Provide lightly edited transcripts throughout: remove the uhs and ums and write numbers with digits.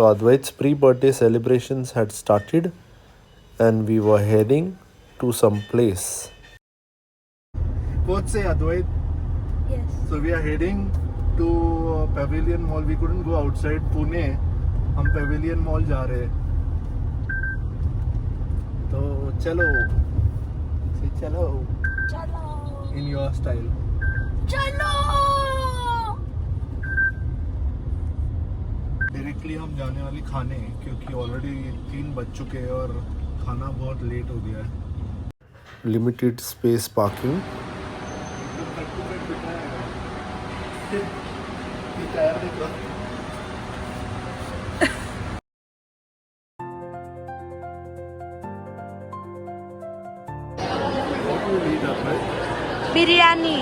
So Advait's pre-birthday celebrations had started and we were heading to some place. What say, Advait? Yes. So we are heading to Pavilion Mall. We couldn't go outside Pune. हम Pavilion Mall जा रहे हैं. तो चलो. Say चलो. चलो. In your style. चलो. Directly हम जाने वाले खाने क्योंकि ऑलरेडी 3 बज चुके हैं और खाना बहुत लेट हो गया है. Limited space parking. Biryani.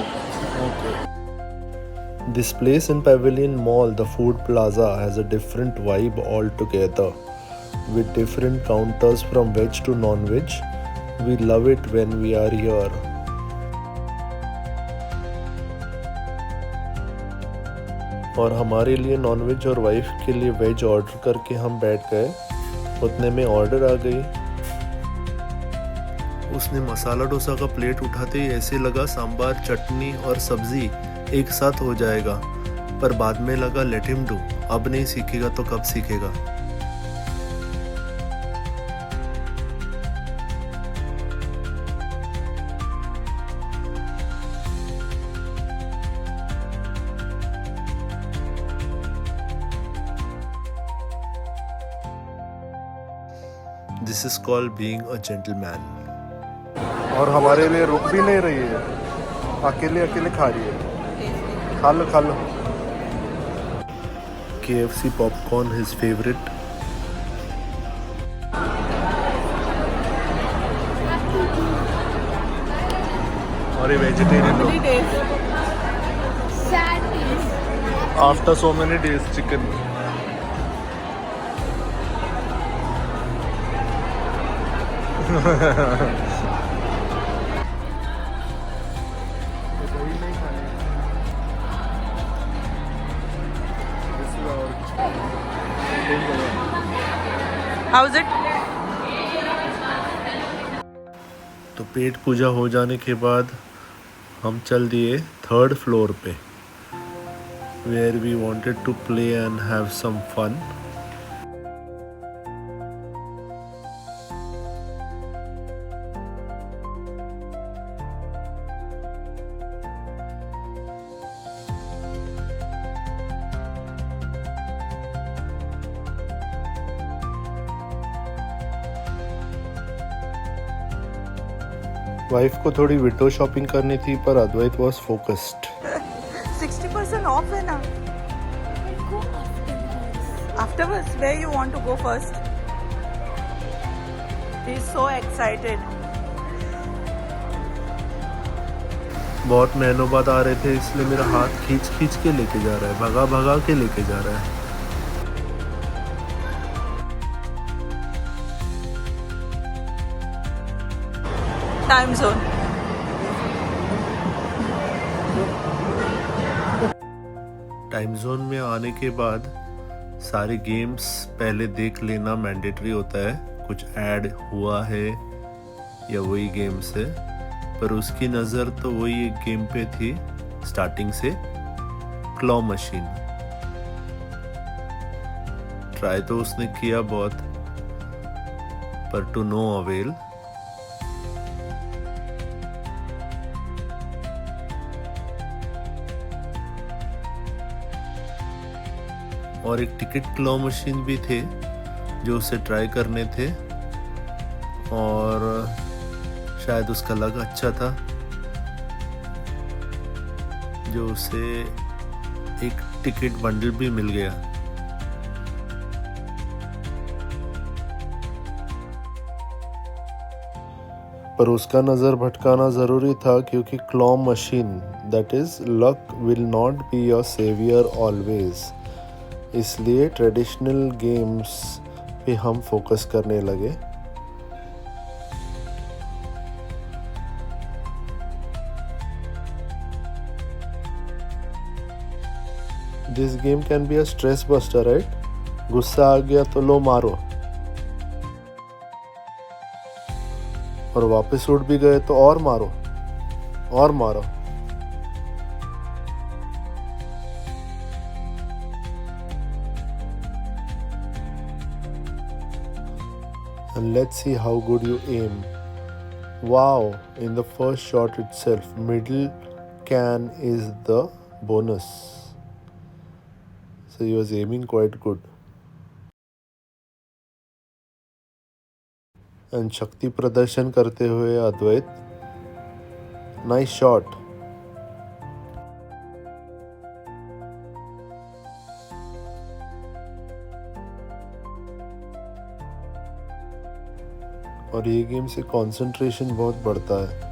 This place in Pavilion Mall, the food plaza, has a different vibe altogether. With different counters from veg to non-veg, we love it when we are here. और हमारे लिए nonveg और wife के लिए veg order करके हम बैठ गए. उतने में ऑर्डर आ गई. उसने मसाला डोसा का प्लेट उठाते ही ऐसे लगा सांबार, चटनी और सब्जी एक साथ हो जाएगा, पर बाद में लगा लेट हिम डू. अब नहीं सीखेगा तो कब सीखेगा. This is called being a gentleman. और हमारे लिए रुक भी नहीं रही है. अकेले अकेले खा रही है. खा लो. KFC popcorn, his favorite. और ये वेजिटेरियन लोग. After so many days, chicken. How's it? तो पेट पूजा हो जाने के बाद हम चल दिए 3rd फ्लोर पे, where we wanted to play and have some fun. Wife को थोड़ी विंडो शॉपिंग करनी थी पर अद्वैत वाज फोकस्ड. 60% off है ना. Afterwards, where you want to go first? He's so excited. बहुत महीनों बाद आ रहे थे इसलिए मेरा हाथ खींच के लेके जा रहा है, भगा के लेके जा रहा है. Time zone. टाइम जोन में आने के बाद सारे गेम्स पहले देख लेना मैंडेटरी होता है. कुछ ऐड हुआ है या वही गेम्स है, पर उसकी नज़र तो वही एक गेम पे थी स्टार्टिंग से, क्लॉ मशीन. ट्राई तो उसने किया बहुत, पर टू नो अवेल. और एक टिकट क्लॉ मशीन भी थे जो उसे ट्राई करने थे और शायद उसका लग अच्छा था जो उसे एक टिकट बंडल भी मिल गया. पर उसका नज़र भटकाना ज़रूरी था क्योंकि claw machine, that is luck will not be your saviour always. इसलिए ट्रेडिशनल गेम्स पे हम फोकस करने लगे. This game can be a stress buster, right? गुस्सा आ गया तो लो मारो, और वापस उठ भी गए तो और मारो और मारो। And let's see how good you aim. Wow, in the first shot itself, middle can is the bonus. So he was aiming quite good. And शक्ति प्रदर्शन करते हुए अद्वैत, nice shot. और ये गेम से कंसंट्रेशन बहुत बढ़ता है।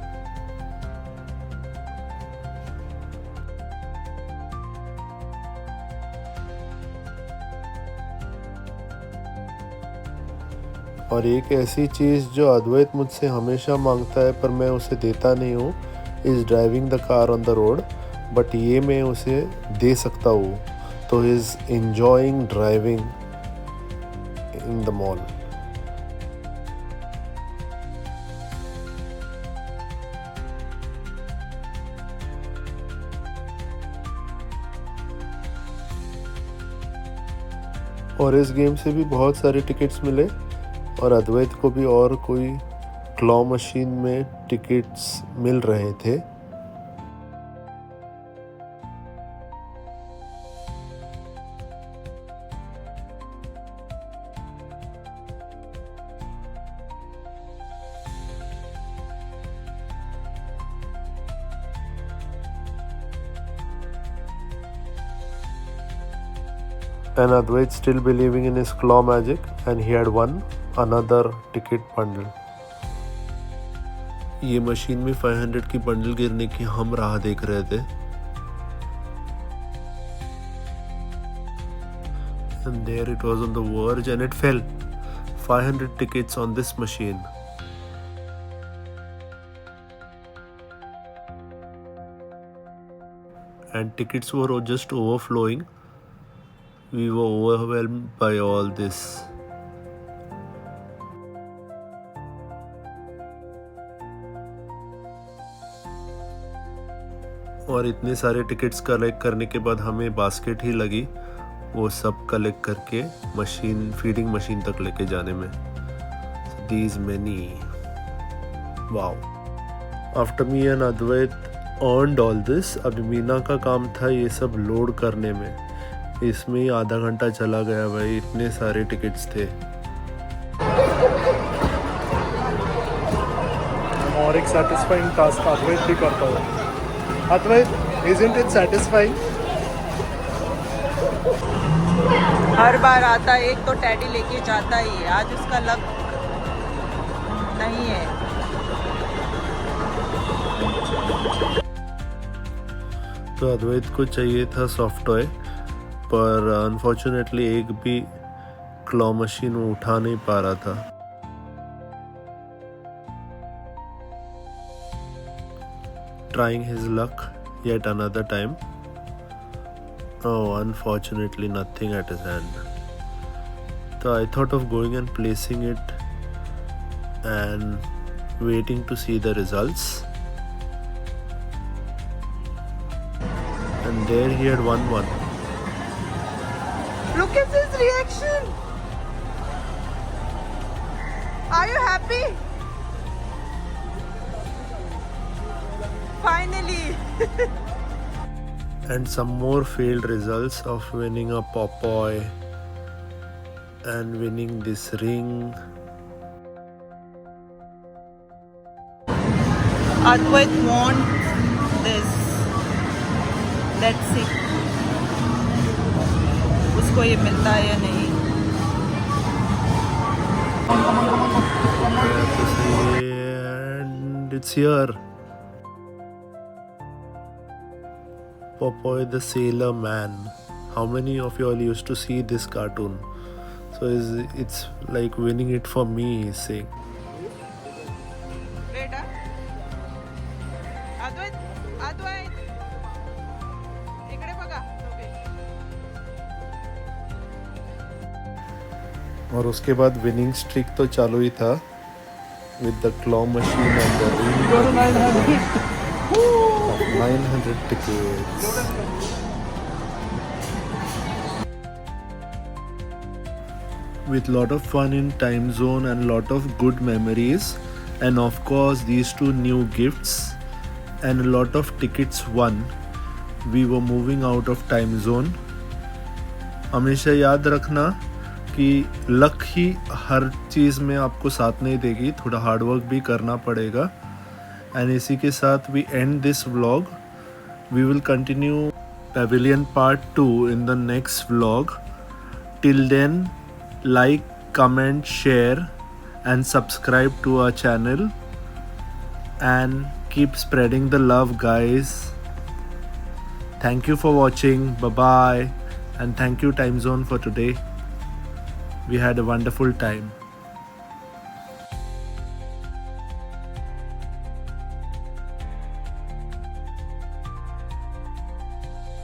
और एक ऐसी चीज़ जो अद्वैत मुझसे हमेशा मांगता है पर मैं उसे देता नहीं हूँ, is driving the car on the road, but ये मैं उसे दे सकता हूँ, तो is enjoying driving in the mall. और इस गेम से भी बहुत सारे टिकट्स मिले, और अद्वैत को भी और कोई क्लॉ मशीन में टिकट्स मिल रहे थे। And Advait still believing in his claw magic, and he had won another ticket bundle. ये मशीन में 500 की बंडल गिरने की हम राह देख रहे थे। And there it was on the verge and it fell. 500 tickets on this machine. And tickets were just overflowing. We were overwhelmed by all this. और इतने सारे टिकट्स कलेक्ट करने के बाद हमें बास्केट ही लगी वो सब कलेक्ट करके फीडिंग मशीन तक लेके जाने में। These many. Wow. After me and Advait earned all this, अब मीना का काम था ये सब लोड करने में। इसमें ही आधा घंटा चला गया भाई, इतने सारे टिकट्स थे। और एक सैटिस्फाइंग टास्क अद्वैत भी करता हूँ। अद्वैत, isn't it satisfying? हर बार आता है, एक तो टैडी लेके जाता ही है, आज उसका लक नहीं है। तो अद्वैत को चाहिए था सॉफ्ट टॉय, पर अनफॉर्चुनेटली एक भी क्लॉ मशीन वो उठा नहीं पा रहा था। Trying his luck yet another time. Oh, unfortunately nothing at his hand. So I thought of going and placing it and waiting to see the results. And there he had won one. Look at his reaction. Are you happy? Finally. And some more failed results of winning a Popeye and winning this ring. Advait want this. Let's see. उसको ये मिलता है या नहीं? And it's here. Popeye the Sailor Man. How many of you all used to see this cartoon? So it's like winning it for me, he's saying. Wait, Advait, इकडे बघा. Okay. और उसके बाद विनिंग स्ट्रिक तो चालू ही था with the claw machine and the ring of 900 tickets. With lot of fun in time zone and lot of good memories, and of course these two new gifts and a lot of tickets won, we were moving out of time zone. हमेशा याद रखना कि luck ही हर चीज़ में आपको साथ नहीं देगी, थोड़ा हार्ड वर्क भी करना पड़ेगा. एंड इसी के साथ we end this vlog. We will continue Pavilion Part 2 in the next vlog. Till then, like, comment, share and subscribe to our channel and keep spreading the love, guys. Thank you for watching. Bye bye, and thank you Time Zone for today. We had a wonderful time.